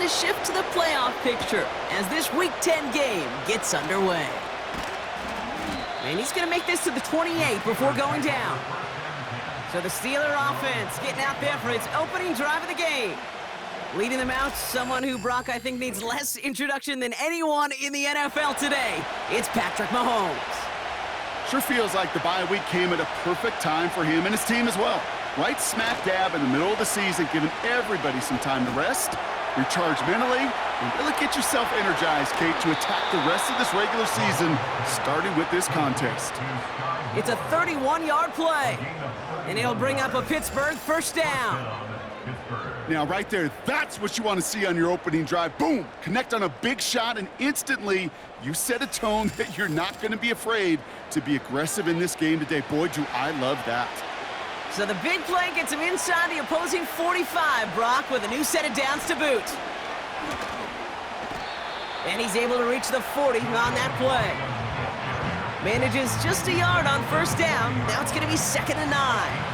a shift to the playoff picture as this Week 10 game gets underway. And he's going to make this to the 28 before going down. So the Steeler offense getting out there for its opening drive of the game. Leading them out, someone who, Brock, I think needs less introduction than anyone in the NFL today. It's Patrick Mahomes. Sure feels like the bye week came at a perfect time for him and his team as well. Right smack dab in the middle of the season, giving everybody some time to rest, recharge mentally, and really get yourself energized, Kate, to attack the rest of this regular season, starting with this contest. It's a 31-yard play, and it'll bring up a Pittsburgh first down. Now, right there, that's what you want to see on your opening drive. Boom! Connect on a big shot, and instantly you set a tone that you're not going to be afraid to be aggressive in this game today. Boy, do I love that. So the big play gets him inside the opposing 45, Brock, with a new set of downs to boot. And he's able to reach the 40 on that play. Manages just a yard on first down. Now it's going to be 2nd and 9.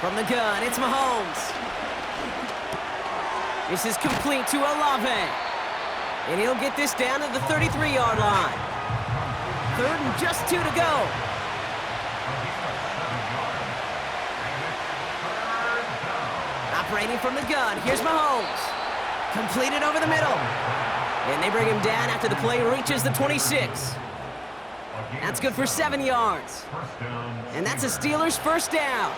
From the gun, it's Mahomes. This is complete to Olave. And he'll get this down to the 33-yard line. 3rd and just 2 to go. Operating from the gun, here's Mahomes. Completed over the middle. And they bring him down after the play reaches the 26. That's good for 7 yards. And that's a Steelers first down.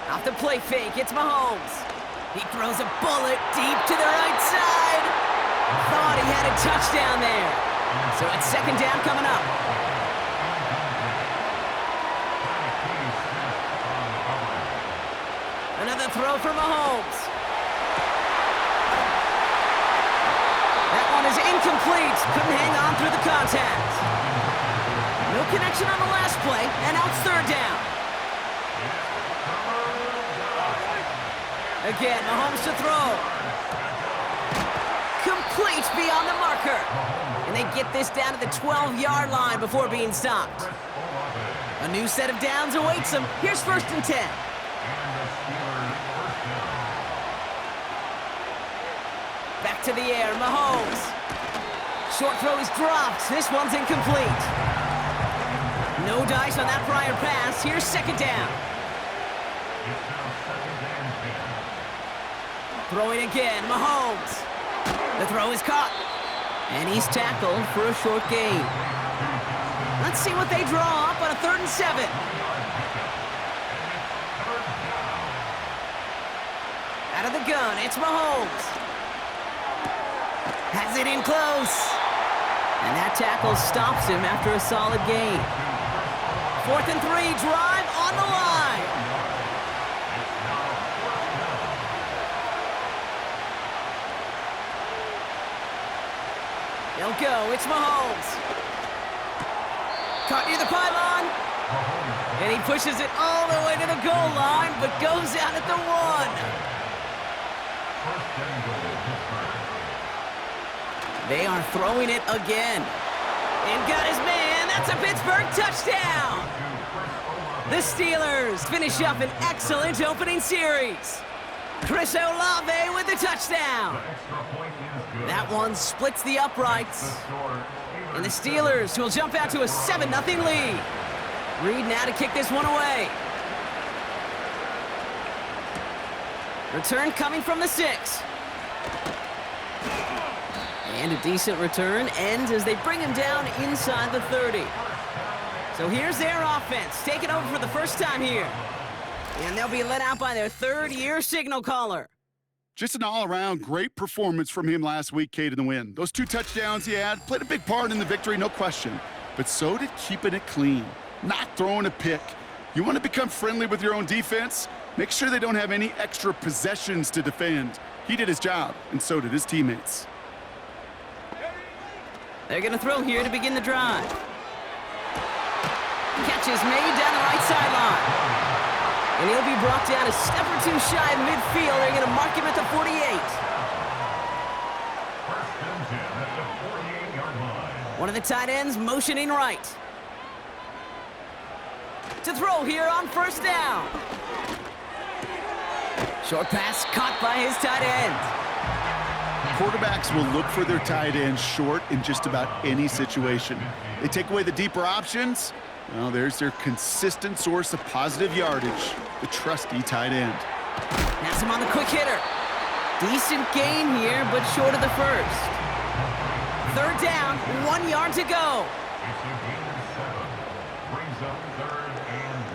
Off the play fake, it's Mahomes. He throws a bullet deep to the right side. Thought he had a touchdown there. So it's 2nd down coming up. Another throw for Mahomes. That one is incomplete. Couldn't hang on through the contact. No connection on the last play, and now it's 3rd down. Again, Mahomes to throw. Complete beyond the marker. And they get this down to the 12-yard line before being stopped. A new set of downs awaits them. Here's 1st and 10. Back to the air, Mahomes. Short throw is dropped. This one's incomplete. No dice on that prior pass. Here's 2nd down. Throwing again, Mahomes. The throw is caught. And he's tackled for a short gain. Let's see what they draw up on a 3rd and 7. Out of the gun, it's Mahomes. Has it in close. And that tackle stops him after a solid gain. 4th and 3, drive on the line. They'll go, it's Mahomes. Caught near the pylon. And he pushes it all the way to the goal line, but goes out at the 1. They are throwing it again. And got his man, that's a Pittsburgh touchdown. The Steelers finish up an excellent opening series. Chris Olave with the touchdown. That one splits the uprights. And the Steelers will jump out to a 7-0 lead. Reed now to kick this one away. Return coming from the 6. And a decent return ends as they bring him down inside the 30. So here's their offense, taking over for the first time here. And they'll be let out by their 3rd-year signal caller. Just an all-around great performance from him last week, Kate, in the win. Those 2 touchdowns he had played a big part in the victory, no question. But so did keeping it clean, not throwing a pick. You want to become friendly with your own defense? Make sure they don't have any extra possessions to defend. He did his job, and so did his teammates. They're going to throw here to begin the drive. Catch is made down the right sideline. And he'll be brought down a step or 2 shy of midfield. They're going to mark him at the 48. One of the tight ends motioning right. To throw here on first down. Short pass caught by his tight end. Quarterbacks will look for their tight end short in just about any situation. They take away the deeper options. Well, there's their consistent source of positive yardage, the trusty tight end. Has him on the quick hitter. Decent gain here, but short of the first. Third down, 1 yard to go. Brings up 3rd and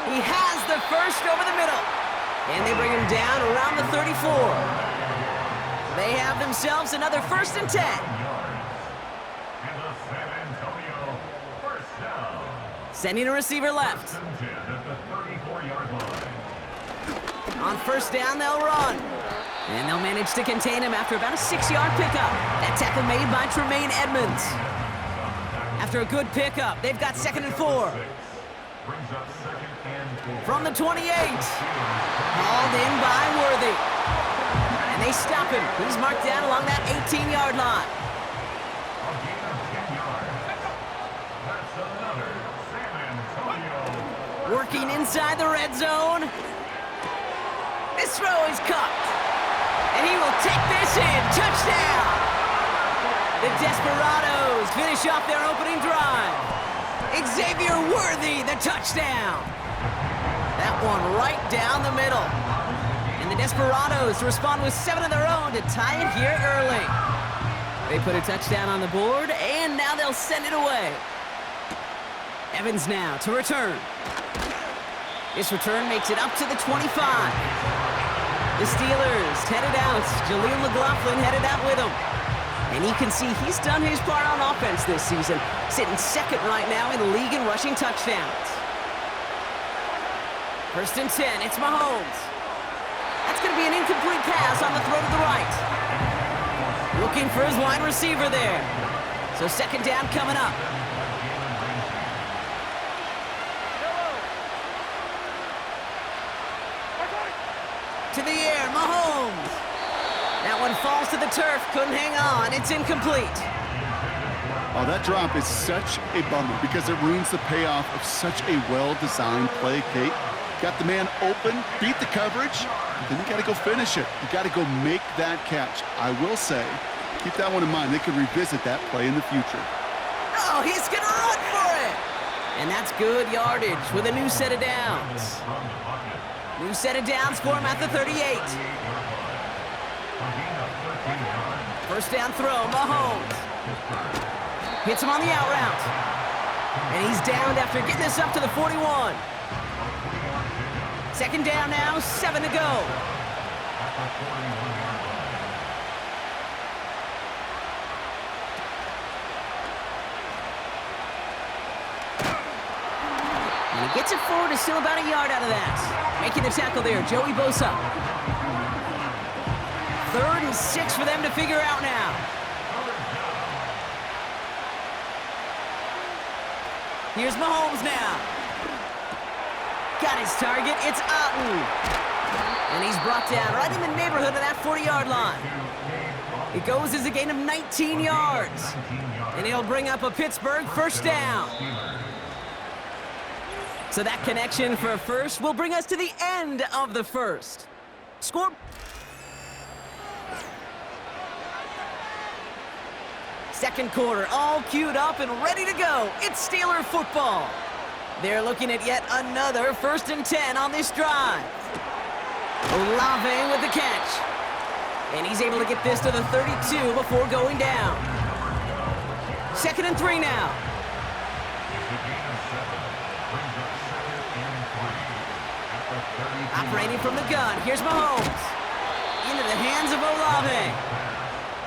1. He has the first over the middle. And they bring him down around the 34. They have themselves another 1st and 10. And the San Antonio first down. Sending a receiver left. 1st and 10 at the 34-yard line. On first down, they'll run. And they'll manage to contain him after about a 6-yard pickup. That tackle made by Tremaine Edmonds. After a good pickup, they've got 2nd and 4. Brings up 2nd and 4. From the 28. Hauled in by Worthy. And they stop him. He's marked down along that 18-yard line. A gain of 10 yards. That's another San Antonio. Working inside the red zone. This throw is caught. And he will take this in. Touchdown! The Desperados finish off their opening drive. Xavier Worthy, the touchdown. That one right down the middle. And the Desperados respond with 7 of their own to tie it here early. They put a touchdown on the board, and now they'll send it away. Evans now to return. This return makes it up to the 25. The Steelers headed out. Jaleel McLaughlin headed out with them. And you can see he's done his part on offense this season, sitting 2nd right now in the league in rushing touchdowns. 1st and 10, it's Mahomes. That's going to be an incomplete pass on the throw to the right. Looking for his wide receiver there. So 2nd down coming up. To the air, Mahomes. That one falls to the turf, couldn't hang on. It's incomplete. Oh, that drop is such a bummer because it ruins the payoff of such a well-designed play, Kate. Got the man open, beat the coverage, but then you got to go finish it. You got to go make that catch. I will say, keep that one in mind. They could revisit that play in the future. Oh, he's going to run for it. And that's good yardage with a new set of downs. New set of downs for him at the 38. First down throw, Mahomes. Hits him on the out route. And he's downed after getting this up to the 41. 2nd down now, 7 to go. And he gets it forward, is still about a yard out of that. Making the tackle there, Joey Bosa. 3rd and 6 for them to figure out now. Here's Mahomes now. Got his target, it's Otten. And he's brought down right in the neighborhood of that 40-yard line. It goes as a gain of 19 yards. And it'll bring up a Pittsburgh first down. So that connection for a first will bring us to the end of the first. Score. Second quarter, all queued up and ready to go. It's Steeler football. They're looking at yet another 1st and 10 on this drive. Olave with the catch. And he's able to get this to the 32 before going down. 2nd and 3 now. Operating from the gun, here's Mahomes. Into the hands of Olave.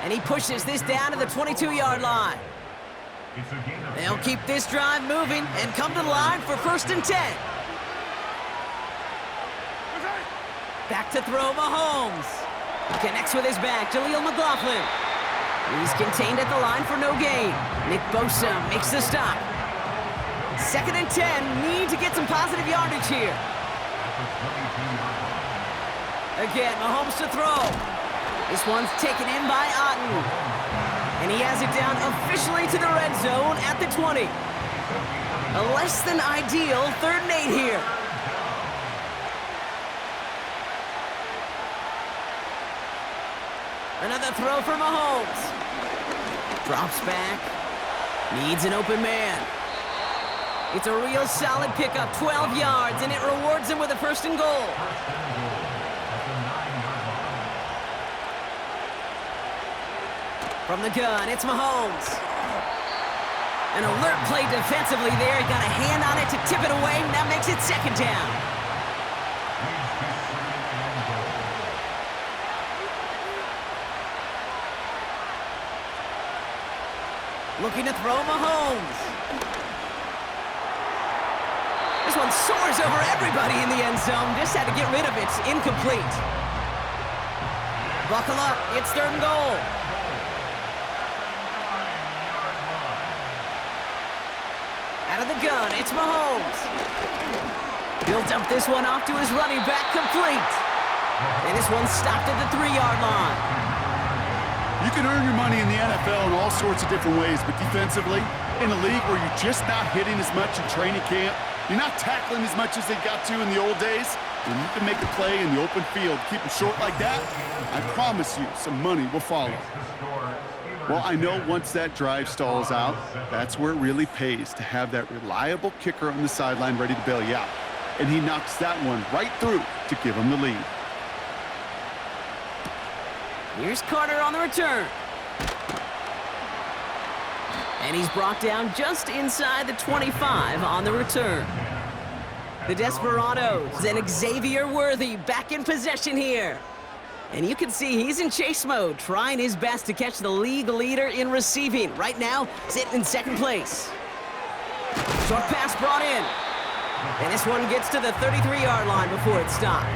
And he pushes this down to the 22-yard line. They'll keep this drive moving and come to the line for 1st and 10. Back to throw, Mahomes. Connects with his back, Jaleel McLaughlin. He's contained at the line for no gain. Nick Bosa makes the stop. 2nd and 10, need to get some positive yardage here. Again, Mahomes to throw. This one's taken in by Otten. And he has it down officially to the red zone at the 20. A less than ideal 3rd and 8 here. Another throw for Mahomes. Drops back. Needs an open man. It's a real solid pickup, 12 yards, and it rewards him with a 1st and goal. From the gun, it's Mahomes. An alert play defensively there. He got a hand on it to tip it away, and that makes it 2nd down. Looking to throw Mahomes. This one soars over everybody in the end zone. Just had to get rid of it. Incomplete. Buckle up. It's 3rd and goal. Out of the gun, it's Mahomes. He'll dump this one off to his running back, complete. And this one's stopped at the 3-yard line. You can earn your money in the NFL in all sorts of different ways, but defensively, in a league where you're just not hitting as much in training camp, you're not tackling as much as they got to in the old days, when you can make a play in the open field, keep it short like that, I promise you some money will follow. Well, I know once that drive stalls out, that's where it really pays to have that reliable kicker on the sideline ready to bail you out. And he knocks that one right through to give him the lead. Here's Carter on the return. And he's brought down just inside the 25 on the return. The Desperados and Xavier Worthy back in possession here. And you can see he's in chase mode, trying his best to catch the league leader in receiving. Right now, sitting in 2nd place. Short pass brought in. And this one gets to the 33-yard line before it's stopped.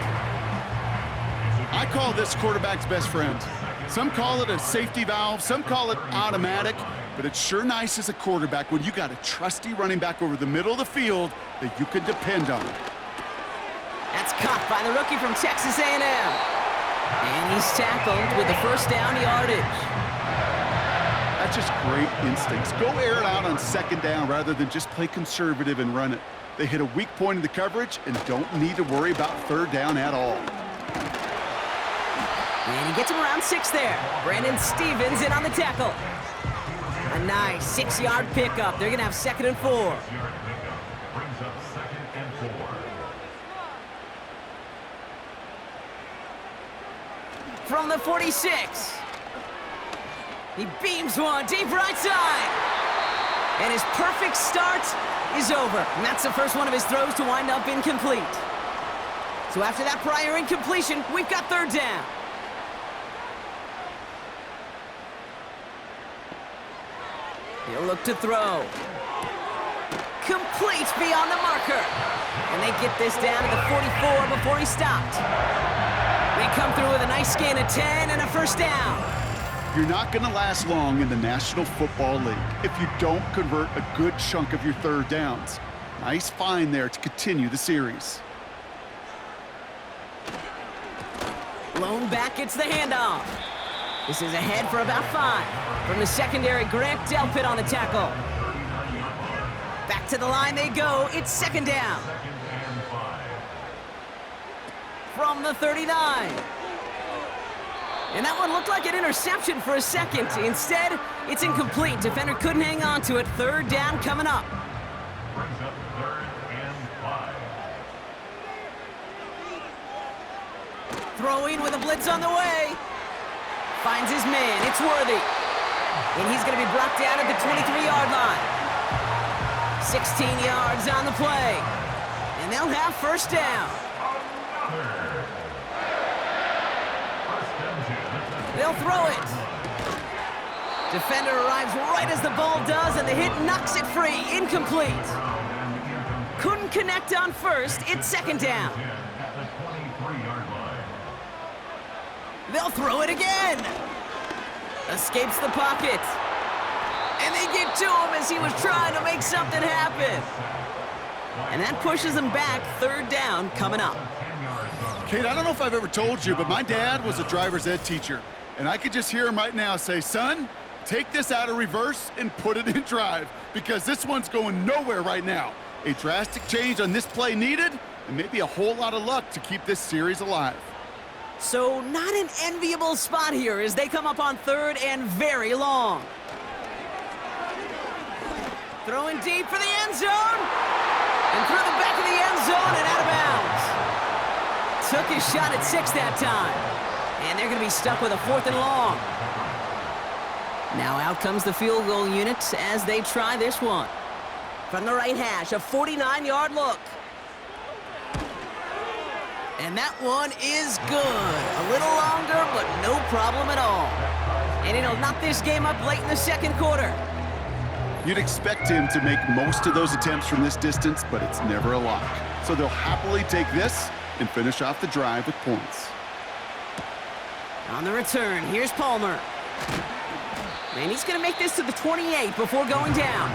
I call this quarterback's best friend. Some call it a safety valve, some call it automatic, but it's sure nice as a quarterback when you got a trusty running back over the middle of the field that you can depend on. That's caught by the rookie from Texas A&M. And he's tackled with the 1st down yardage. That's just great instincts. Go air it out on 2nd down rather than just play conservative and run it. They hit a weak point in the coverage and don't need to worry about 3rd down at all. And he gets him around 6 there. Brandon Stevens in on the tackle. A nice 6-yard pickup. They're going to have 2nd and 4. Brings up 2nd and 4. From the 46. He beams one deep right side. And his perfect start is over. And that's the first one of his throws to wind up incomplete. So after that prior incompletion, we've got 3rd down. He'll look to throw. Complete beyond the marker. And they get this down to the 44 before he stopped. They come through with a nice gain of 10 and a 1st down. You're not going to last long in the National Football League if you don't convert a good chunk of your 3rd downs. Nice find there to continue the series. Lone back gets the handoff. This is ahead for about 5. From the secondary, Grant Delpit on the tackle. Back to the line they go. It's 2nd down. From the 39. And that one looked like an interception for a second. Instead, it's incomplete. Defender couldn't hang on to it. 3rd down coming up. Brings up 3rd and 5. Throwing with a blitz on the way. Finds his man. It's Worthy. And he's going to be brought down at the 23-yard line. 16 yards on the play. And they'll have 1st down. They'll throw it. Defender arrives right as the ball does, and the hit knocks it free. Incomplete. Couldn't connect on 1st. It's 2nd down. They'll throw it again. Escapes the pocket. And they get to him as he was trying to make something happen. And that pushes him back. 3rd down coming up. Kate, I don't know if I've ever told you, but my dad was a driver's ed teacher. And I could just hear him right now say, son, take this out of reverse and put it in drive, because this one's going nowhere right now. A drastic change on this play needed, and maybe a whole lot of luck to keep this series alive. So not an enviable spot here as they come up on third and very long. Throwing deep for the end zone. And through the back of the end zone and out of bounds. Took his shot at 6 that time. And they're going to be stuck with a 4th and long. Now out comes the field goal unit as they try this one. From the right hash, a 49-yard look. And that one is good. A little longer, but no problem at all. And it'll knock this game up late in the second quarter. You'd expect him to make most of those attempts from this distance, but it's never a lock. So they'll happily take this and finish off the drive with points. On the return, here's Palmer. And he's going to make this to the 28 before going down.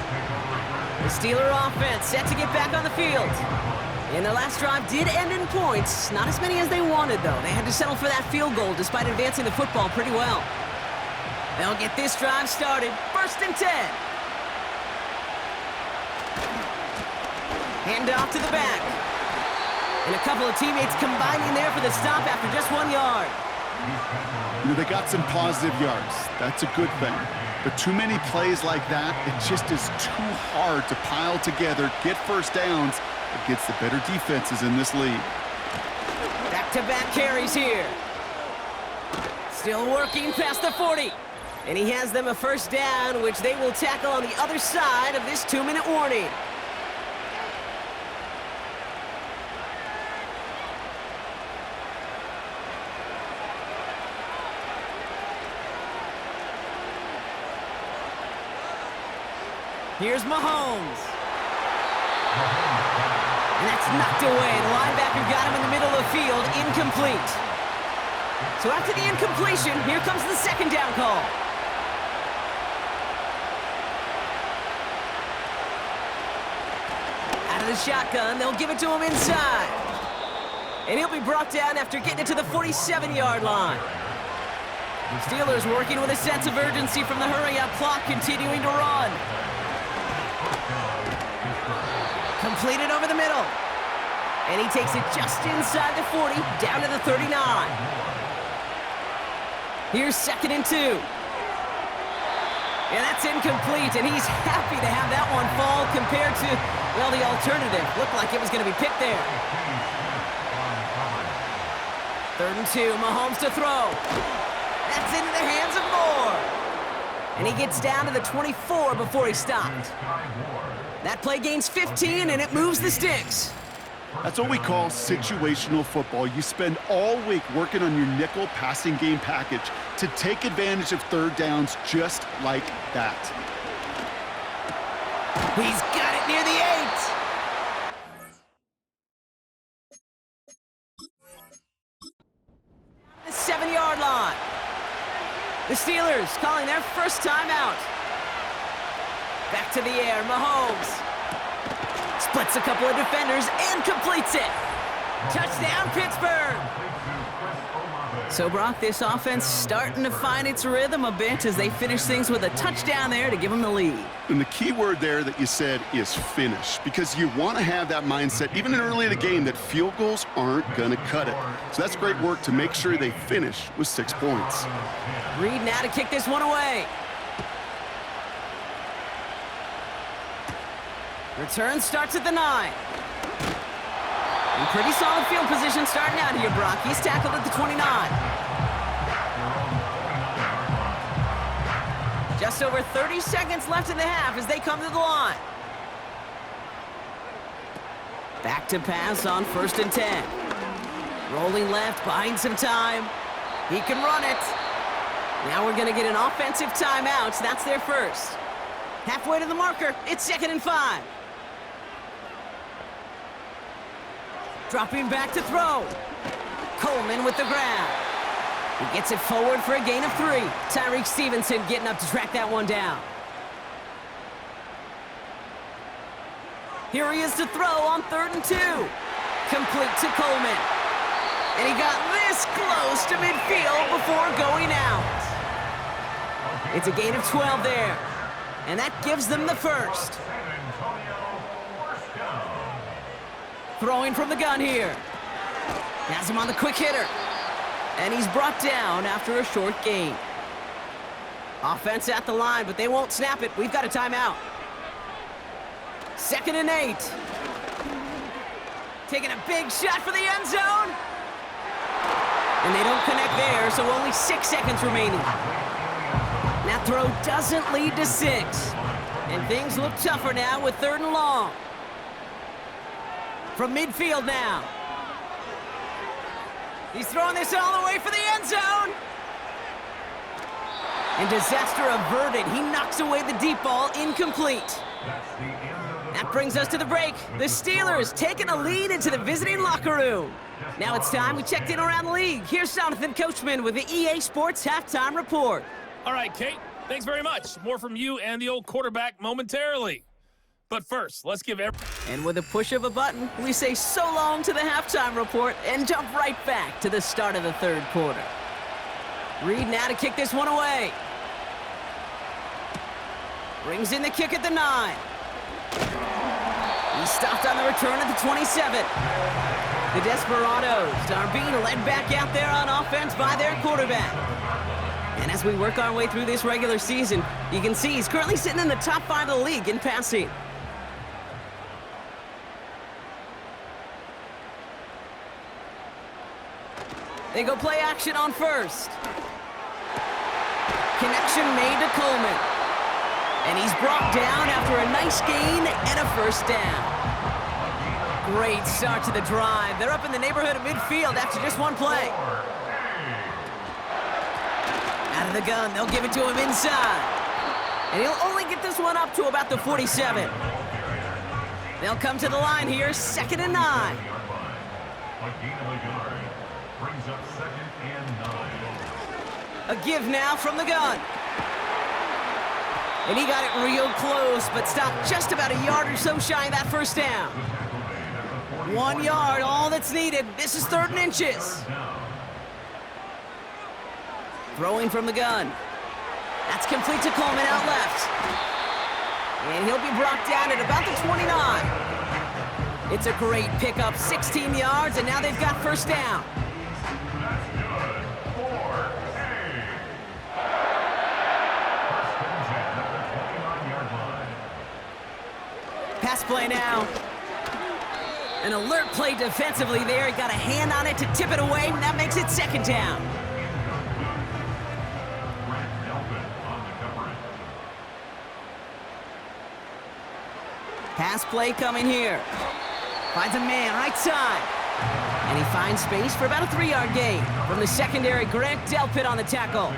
The Steeler offense set to get back on the field. And their last drive did end in points. Not as many as they wanted, though. They had to settle for that field goal despite advancing the football pretty well. They'll get this drive started. 1st and 10. Hand off to the back. And a couple of teammates combining there for the stop after just 1 yard. You know, they got some positive yards. That's a good thing. But too many plays like that, it just is too hard to pile together, get first downs against the better defenses in this league. Back-to-back carries here. Still working past the 40. And he has them a 1st down, which they will tackle on the other side of this 2-minute warning. Here's Mahomes. And that's knocked away. The linebacker got him in the middle of the field. Incomplete. So after the incompletion, here comes the 2nd down call. Out of the shotgun, they'll give it to him inside. And he'll be brought down after getting it to the 47-yard line. Steelers working with a sense of urgency from the hurry-up clock, continuing to run. Completed over the middle. And he takes it just inside the 40, down to the 39. Here's 2nd and 2. And that's incomplete, and he's happy to have that one fall compared to, well, the alternative. Looked like it was going to be picked there. 3rd and 2, Mahomes to throw. That's into the hands of Moore. And he gets down to the 24 before he stopped. That play gains 15, and it moves the sticks. That's what we call situational football. You spend all week working on your nickel passing game package to take advantage of 3rd downs just like that. He's got it near the 8. The 7-yard line. The Steelers calling their first timeout. Back to the air, Mahomes. Splits a couple of defenders and completes it. Touchdown, Pittsburgh. So, Brock, this offense starting to find its rhythm a bit as they finish things with a touchdown there to give them the lead. And the key word there that you said is finish, because you want to have that mindset, even early in the game, that field goals aren't going to cut it. So that's great work to make sure they finish with 6 points. Reed now to kick this one away. Return starts at the 9. And pretty solid field position starting out here, Brock. He's tackled at the 29. Just over 30 seconds left in the half as they come to the line. Back to pass on 1st and 10. Rolling left, buying some time. He can run it. Now we're going to get an offensive timeout. That's their first. Halfway to the marker, it's 2nd and 5. Dropping back to throw. Coleman with the grab. He gets it forward for a gain of 3. Tyreek Stevenson getting up to track that one down. Here he is to throw on 3rd and 2. Complete to Coleman. And he got this close to midfield before going out. It's a gain of 12 there. And that gives them the first. Throwing from the gun here. Has him on the quick hitter. And he's brought down after a short gain. Offense at the line, but they won't snap it. We've got a timeout. 2nd and 8. Taking a big shot for the end zone. And they don't connect there, so only 6 seconds remaining. That throw doesn't lead to 6. And things look tougher now with 3rd and long. From midfield now. He's throwing this all the way for the end zone. And disaster averted. He knocks away the deep ball, incomplete. That brings us to the break. The Steelers taking a lead into the visiting locker room. Now it's time we checked in around the league. Here's Jonathan Coachman with the EA Sports Halftime Report. All right, Kate, thanks very much. More from you and the old quarterback momentarily. But first, let's give And with a push of a button, we say so long to the halftime report and jump right back to the start of the 3rd quarter. Reed now to kick this one away. Brings in the kick at the 9. He's stopped on the return at the 27. The Desperados are being led back out there on offense by their quarterback. And as we work our way through this regular season, you can see he's currently sitting in the top 5 of the league in passing. They go play action on first. Connection made to Coleman. And he's brought down after a nice gain and a first down. Great start to the drive. They're up in the neighborhood of midfield after just one play. Out of the gun, they'll give it to him inside. And he'll only get this one up to about the 47. They'll come to the line here, 2nd and 9. Brings up 2nd and 9. A give now from the gun. And he got it real close, but stopped just about a yard or so shy of that first down. 1 yard, all that's needed. This is 3rd and inches. Throwing from the gun. That's complete to Coleman out left. And he'll be brought down at about the 29. It's a great pickup, 16 yards, and now they've got first down. Pass play now. An alert play defensively there. He got a hand on it to tip it away, and that makes it 2nd down. Pass play coming here. Finds a man right side. And he finds space for about a 3-yard gain. From the secondary, Grant Delpit on the tackle.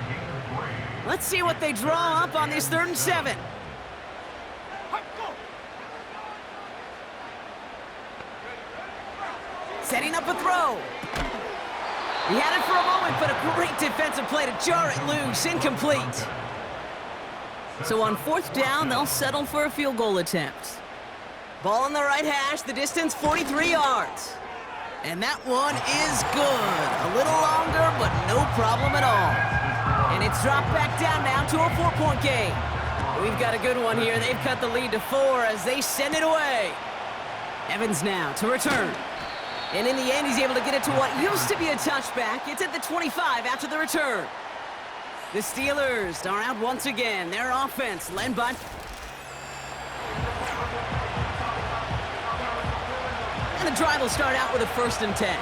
Let's see what they draw up on this 3rd and 7. Setting up a throw. He had it for a moment, but a great defensive play to jar it loose. Incomplete. So on 4th down, they'll settle for a field goal attempt. Ball on the right hash, the distance 43 yards. And that one is good. A little longer, but no problem at all. And it's dropped back down now to a 4-point game. We've got a good one here. They've cut the lead to 4 as they send it away. Evans now to return. And in the end, he's able to get it to what used to be a touchback. It's at the 25 after the return. The Steelers are out once again. Their offense led by... And the drive will start out with a 1st and 10.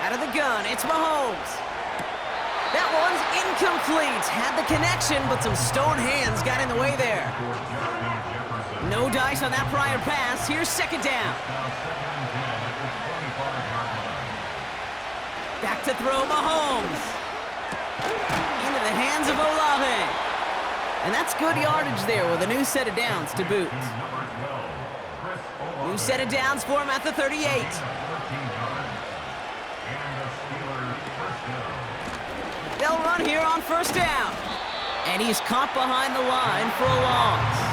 Out of the gun, it's Mahomes. That one's incomplete. Had the connection, but some stone hands got in the way there. No dice on that prior pass. Here's 2nd down. Back to throw Mahomes. Into the hands of Olave. And that's good yardage there with a new set of downs to boot. New set of downs for him at the 38. They'll run here on 1st down. And he's caught behind the line for a loss.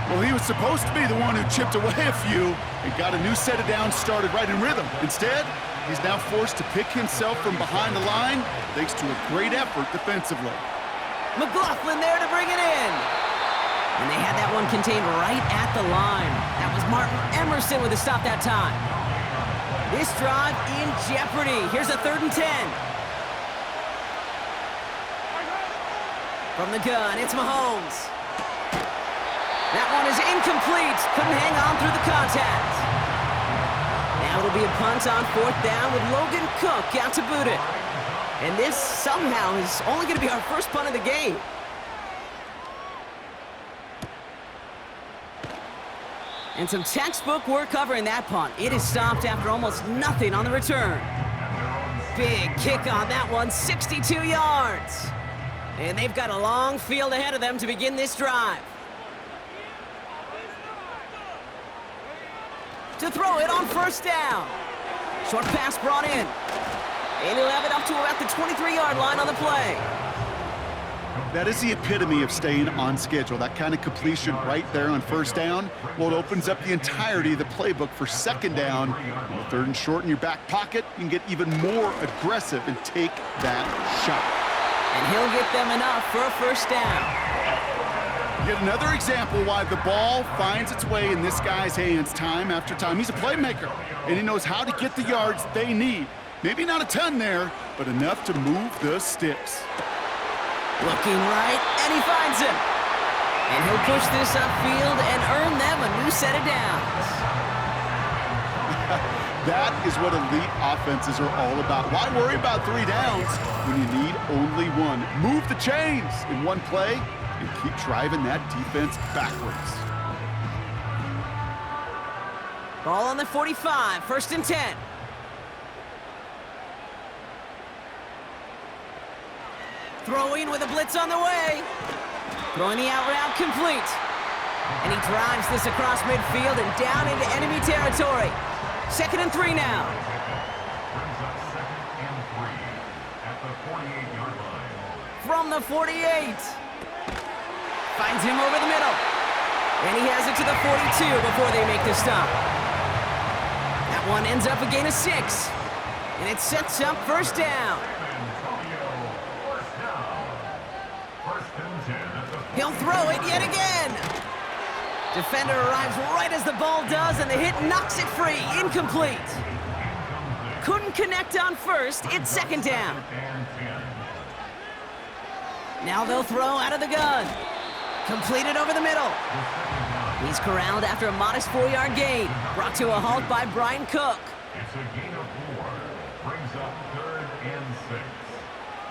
Well, he was supposed to be the one who chipped away a few, He got a new set of downs started right in rhythm. Instead, he's now forced to pick himself from behind the line thanks to a great effort defensively. McLaughlin there to bring it in. And they had that one contained right at the line. That was Martin Emerson with a stop that time. This drive in jeopardy. Here's a 3rd and 10. From the gun, it's Mahomes. That one is incomplete. Couldn't hang on through the contact. Now it'll be a punt on 4th down with Logan Cook out to boot it. And this somehow is only going to be our first punt of the game. And some textbook work covering that punt. It is stopped after almost nothing on the return. Big kick on that one, 62 yards. And they've got a long field ahead of them to begin this drive. To throw it on 1st down. Short pass brought in. And he'll have it up to about the 23-yard line on the play. That is the epitome of staying on schedule. That kind of completion right there on 1st down. Well, it opens up the entirety of the playbook for 2nd down. On the 3rd and short in your back pocket, you can get even more aggressive and take that shot. And he'll get them enough for a 1st down. Yet another example why the ball finds its way in this guy's hands time after time. He's a playmaker, and he knows how to get the yards they need. Maybe not a ton there, but enough to move the sticks. Looking right, and he finds him. And he'll push this upfield and earn them a new set of downs. That is what elite offenses are all about. Why worry about 3 downs when you need only one? Move the chains in one play and keep driving that defense backwards. Ball on the 45, 1st and 10. Throwing with a blitz on the way. Throwing the out route complete. And he drives this across midfield and down into enemy territory. 2nd and 3 now. From the 48. Finds him over the middle. And he has it to the 42 before they make the stop. That one ends up a gain of 6. And it sets up 1st down. He'll throw it yet again. Defender arrives right as the ball does, and the hit knocks it free. Incomplete. Couldn't connect on 1st. It's 2nd down. Now they'll throw out of the gun. Completed over the middle. He's corralled after a modest 4-yard gain. Brought to a halt by Brian Cook. It's a gain of 4. Brings up 3rd and 6.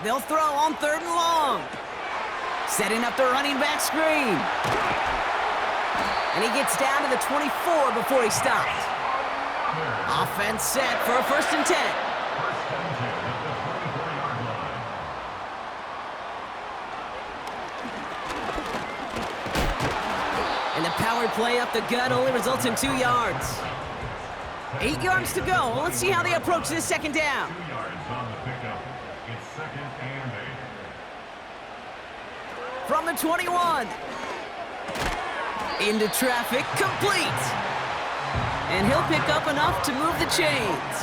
They'll throw on 3rd and long. Setting up the running back screen. And he gets down to the 24 before he stopped. Offense set for a 1st and 10. And the power play up the gut only results in 2 yards. 8 yards to go. Well, let's see how they approach this 2nd down. 2 yards on the pickup. It's 2nd and 8. From the 21. Into traffic, complete. And he'll pick up enough to move the chains.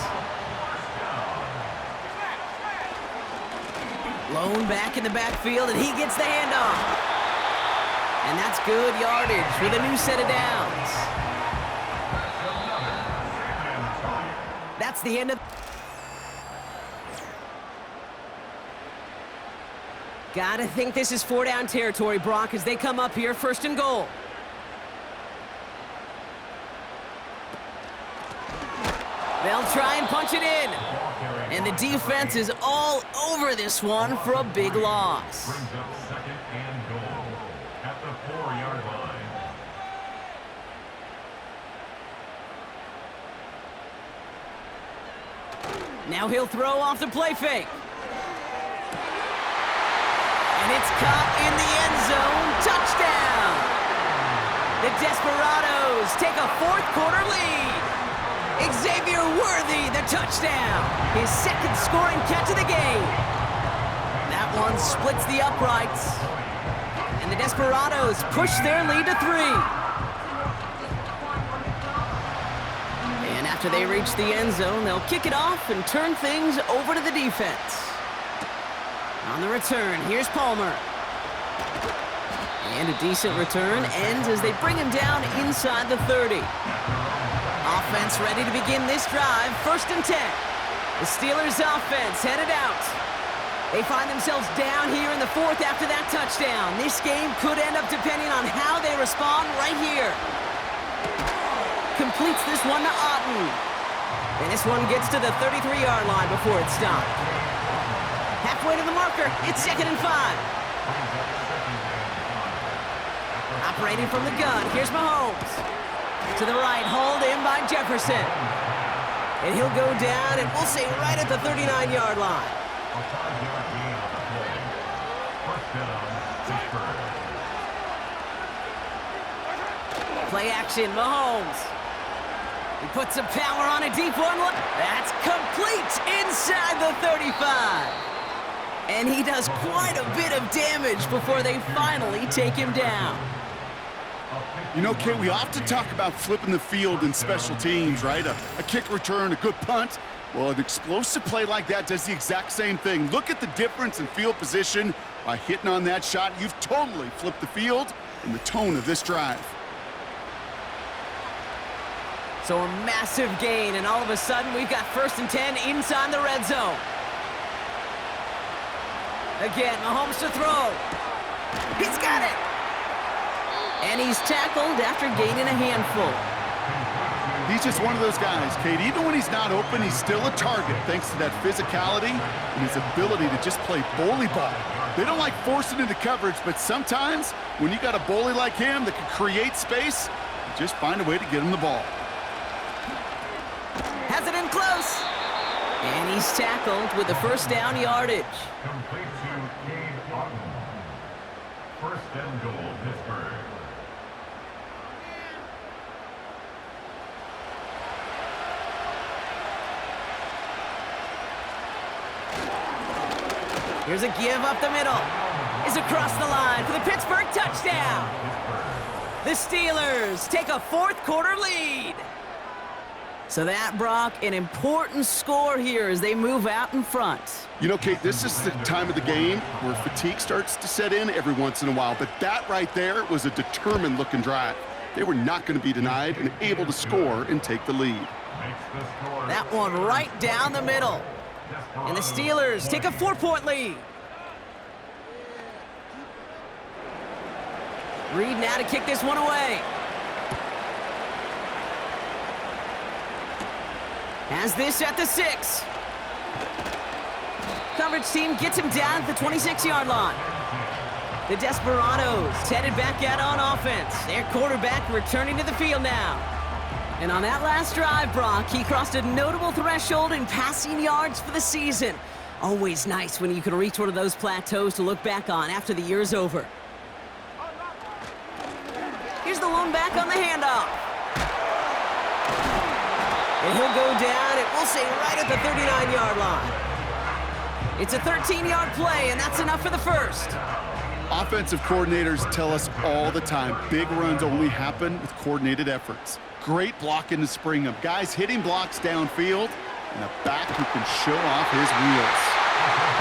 Lone back in the backfield, and he gets the handoff. And that's good yardage with a new set of downs. That's the end of... Gotta think this is 4-down territory, Brock, as they come up here, 1st and goal. They'll try and punch it in. And the defense is all over this one for a big loss. Brings up 2nd and goal at the 4-yard line. Now he'll throw off the play fake. And it's caught in the end zone. Touchdown! The Desperados take a 4th quarter lead. Xavier Worthy, the touchdown. His 2nd scoring catch of the game. That one splits the uprights. And the Desperados push their lead to 3. After they reach the end zone, they'll kick it off and turn things over to the defense. On the return, here's Palmer. And a decent return ends as they bring him down inside the 30. Offense ready to begin this drive, 1st and 10. The Steelers offense headed out. They find themselves down here in the 4th after that touchdown. This game could end up depending on how they respond right here. Completes this one to Otten. And this one gets to the 33-yard line before it's stopped. Halfway to the marker, it's 2nd and 5. Operating from the gun, here's Mahomes. To the right, hauled in by Jefferson. And he'll go down, and we'll say right at the 39-yard line. Play action, Mahomes. He puts some power on a deep one. That's complete inside the 35. And he does quite a bit of damage before they finally take him down. You know, Kate, we often talk about flipping the field in special teams, right? A kick return, a good punt. Well, an explosive play like that does the exact same thing. Look at the difference in field position by hitting on that shot. You've totally flipped the field and the tone of this drive. So a massive gain, and all of a sudden we've got 1st and 10 inside the red zone. Again, Mahomes to throw. He's got it! And he's tackled after gaining a handful. He's just one of those guys, Kate. Even when he's not open, he's still a target thanks to that physicality and his ability to just play bully ball. They don't like forcing into coverage, but sometimes when you got a bully like him that can create space, you just find a way to get him the ball. Has it in close. And he's tackled with the 1st down yardage. Complete to Cade Otten. 1st and goal, Pittsburgh. Here's a give up the middle. Is across the line for the Pittsburgh touchdown. The Steelers take a 4th quarter lead. So that, Brock, an important score here as they move out in front. You know, Kate, this is the time of the game where fatigue starts to set in every once in a while, but that right there was a determined-looking drive. They were not going to be denied and able to score and take the lead. That one right down the middle. And the Steelers take a 4-point lead. Reed now to kick this one away. Has this at the 6. Coverage team gets him down at the 26-yard line. The Desperados headed back out on offense. Their quarterback returning to the field now. And on that last drive, Brock, he crossed a notable threshold in passing yards for the season. Always nice when you can reach one of those plateaus to look back on after the year's over. Here's the lone back on the handoff. And he'll go down, and we'll say right at the 39-yard line. It's a 13-yard play, and that's enough for the 1st. Offensive coordinators tell us all the time, big runs only happen with coordinated efforts. Great blocking to spring them. Guys hitting blocks downfield, and a back who can show off his wheels.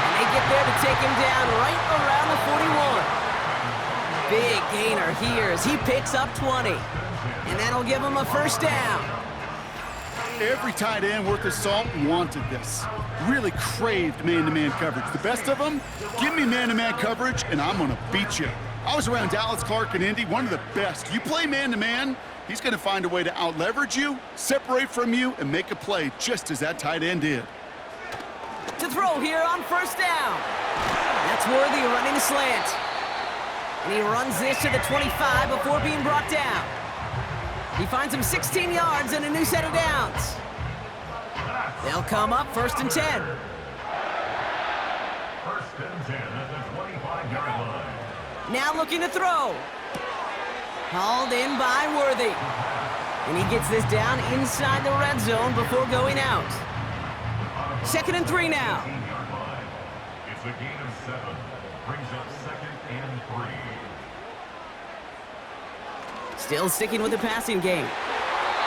And they get there to take him down right around the 41. Big gainer here as he picks up 20. And that'll give him a 1st down. Every tight end worth his salt wanted this. Really craved man-to-man coverage. The best of them, give me man-to-man coverage, and I'm going to beat you. I was around Dallas Clark and Indy, one of the best. You play man-to-man, he's going to find a way to out-leverage you, separate from you, and make a play just as that tight end did. To throw here on 1st down. That's Worthy running the slant. And he runs this to the 25 before being brought down. He finds him 16 yards and a new set of downs. They'll come up 1st and 10. 1st and 10 at the 25-yard line. Now looking to throw. Hauled in by Worthy. And he gets this down inside the red zone before going out. 2nd and 3 now. It's a gain of 7. Brings up 2nd and 3. Still sticking with the passing game.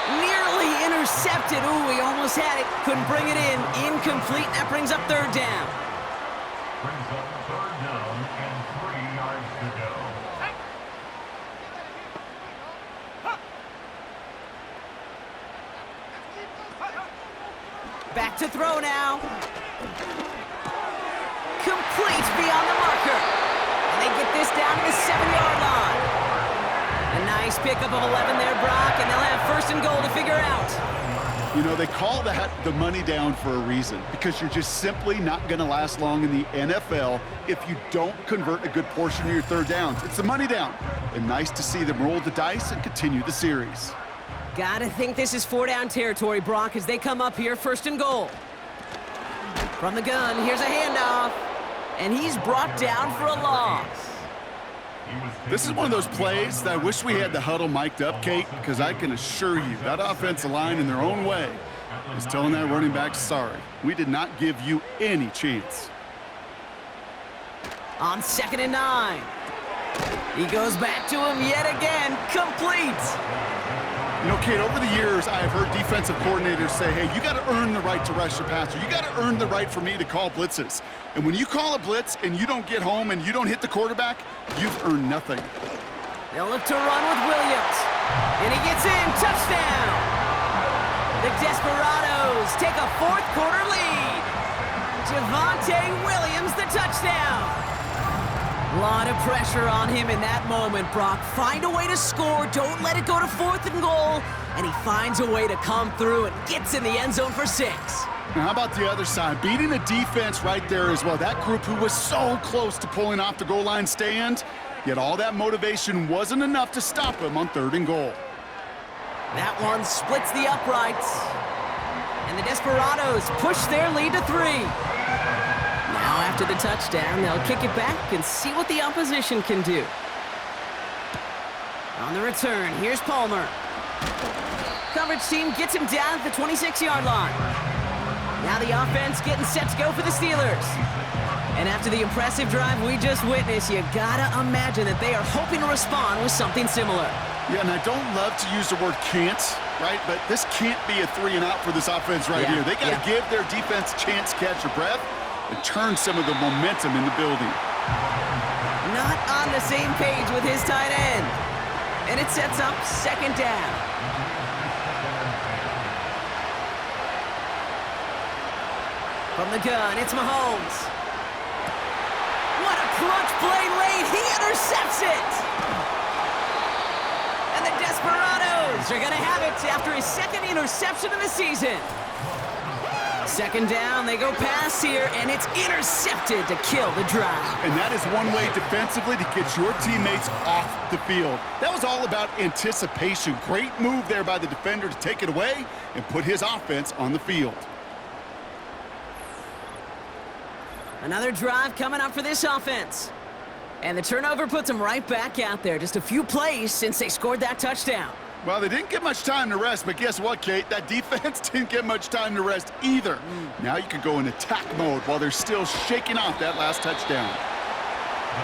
Nearly intercepted. Ooh, he almost had it. Couldn't bring it in. Incomplete. That brings up third down. Brings up third down and 3 yards to go. Back to throw now. Complete beyond the marker. And they get this down to the 7-yard line. A nice pickup of 11 there, Brock, and they'll have first and goal to figure out. You know, they call that the money down for a reason, because you're just simply not going to last long in the NFL if you don't convert a good portion of your third downs. It's the money down. And nice to see them roll the dice and continue the series. Gotta think this is 4-down territory, Brock, as they come up here, first and goal. From the gun, here's a handoff. And he's brought down for a loss. This is one of those plays that I wish we had the huddle mic'd up, Kate, because I can assure you that offensive line in their own way is telling that running back, sorry, we did not give you any chance. On 2nd and 9. He goes back to him yet again, complete. You know, Kate, over the years, I have heard defensive coordinators say, hey, you got to earn the right to rush your passer. You got to earn the right for me to call blitzes. And when you call a blitz and you don't get home and you don't hit the quarterback, you've earned nothing. They'll look to run with Williams. And he gets in, touchdown. The Desperados take a fourth-quarter lead. Javonte Williams, the touchdown. A lot of pressure on him in that moment, Brock. Find a way to score. Don't let it go to 4th and goal. And he finds a way to come through and gets in the end zone for 6. Now, how about the other side? Beating a defense right there as well. That group who was so close to pulling off the goal line stand, yet all that motivation wasn't enough to stop him on 3rd and goal. That one splits the uprights. And the Desperados push their lead to 3. Now after the touchdown, they'll kick it back and see what the opposition can do. On the return, here's Palmer. Coverage team gets him down at the 26-yard line. Now the offense getting set to go for the Steelers. And after the impressive drive we just witnessed, you gotta imagine that they are hoping to respond with something similar. Yeah, and I don't love to use the word can't, right? But this can't be a 3-and-out for this offense right here. They got to give their defense a chance to catch their breath and turn some of the momentum in the building. Not on the same page with his tight end. And it sets up 2nd down. From the gun, it's Mahomes. What a clutch play late. He intercepts it. And the Desperados are going to have it after his 2nd interception of the season. 2nd down, they go pass here, and it's intercepted to kill the drive. And that is one way defensively to get your teammates off the field. That was all about anticipation. Great move there by the defender to take it away and put his offense on the field. Another drive coming up for this offense. And the turnover puts them right back out there. Just a few plays since they scored that touchdown. Well, they didn't get much time to rest, but guess what, Kate? That defense didn't get much time to rest either. Now you can go in attack mode while they're still shaking off that last touchdown.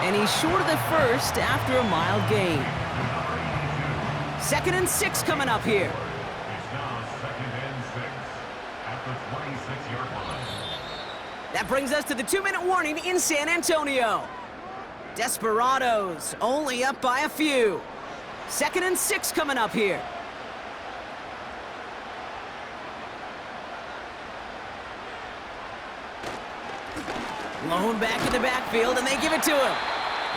And he's short of the first after a mild gain. 2nd and 6 coming up here. It's now 2nd and 6 at the 26-yard line. That brings us to the 2-minute warning in San Antonio. Desperados only up by a few. 2nd and 6 coming up here. Blown back in the backfield, and they give it to him.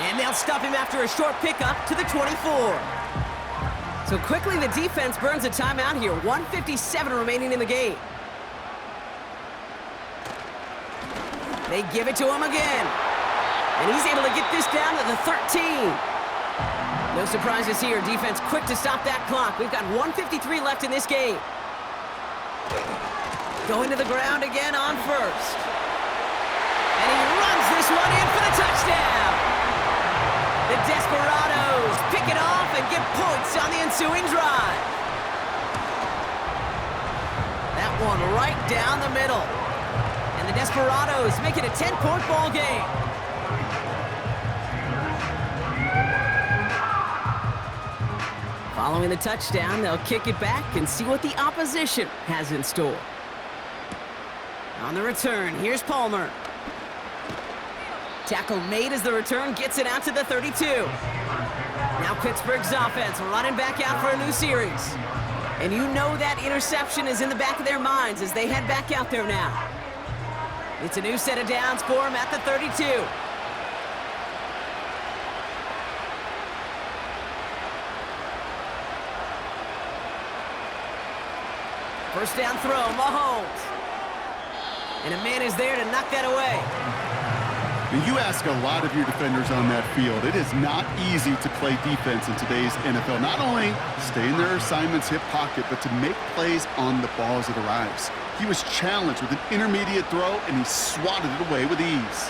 And they'll stop him after a short pickup to the 24. So quickly the defense burns a timeout here. 1:57 remaining in the game. They give it to him again. And he's able to get this down to the 13. No surprises here. Defense quick to stop that clock. We've got 1:53 left in this game. Going to the ground again on first. And he runs this one in for the touchdown. The Desperados pick it off and get points on the ensuing drive. That one right down the middle. And the Desperados make it a 10-point ball game. Following the touchdown, they'll kick it back and see what the opposition has in store. On the return, here's Palmer. Tackle made as the return gets it out to the 32. Now Pittsburgh's offense running back out for a new series. And you know that interception is in the back of their minds as they head back out there now. It's a new set of downs for them at the 32. First down throw, Mahomes. And a man is there to knock that away. You ask a lot of your defenders on that field. It is not easy to play defense in today's NFL. Not only stay in their assignment's hip pocket, but to make plays on the ball as it arrives. He was challenged with an intermediate throw, and he swatted it away with ease.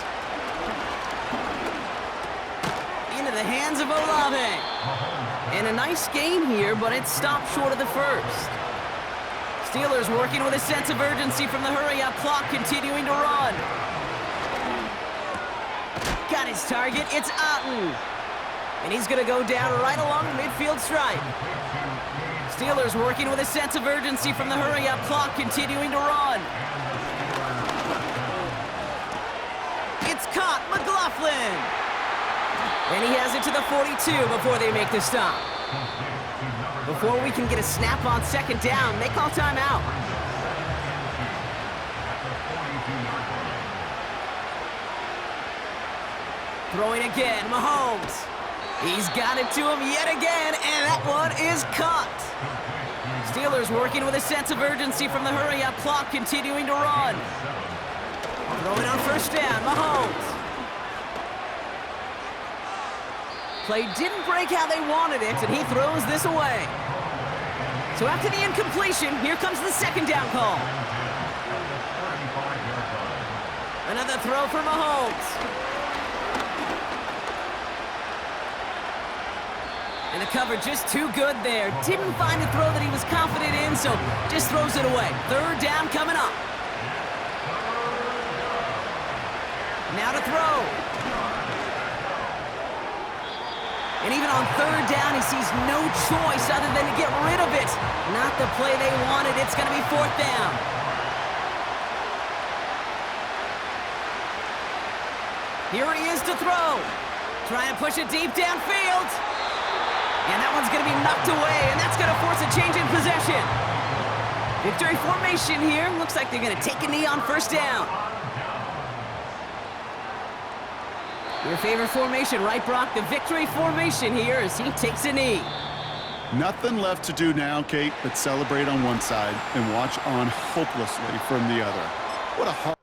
Into the hands of Olave. And a nice gain here, but it stopped short of the first. Steelers working with a sense of urgency from the hurry-up clock, continuing to run. Got his target, it's Otten. And he's going to go down right along the midfield stripe. Steelers working with a sense of urgency from the hurry-up clock, continuing to run. It's caught, McLaughlin. And he has it to the 42 before they make the stop. Before we can get a snap on second down, they call timeout. Throwing again, Mahomes. He's got it to him yet again, and that one is caught. Steelers working with a sense of urgency from the hurry-up clock, continuing to run. Throwing on first down, Mahomes. Play didn't break how they wanted it, and he throws this away. So after the incompletion, here comes the second down call. Another throw for Mahomes. And the cover just too good there. Didn't find the throw that he was confident in, so just throws it away. Third down coming up. Now to throw. And even on third down, he sees no choice other than to get rid of it. Not the play they wanted. It's going to be fourth down. Here he is to throw. Trying to push it deep downfield. And that one's going to be knocked away, and that's going to force a change in possession. Victory formation here. Looks like they're going to take a knee on first down. Your favorite formation, right, Brock? The victory formation here as he takes a knee. Nothing left to do now, Kate, but celebrate on one side and watch on hopelessly from the other. What a hard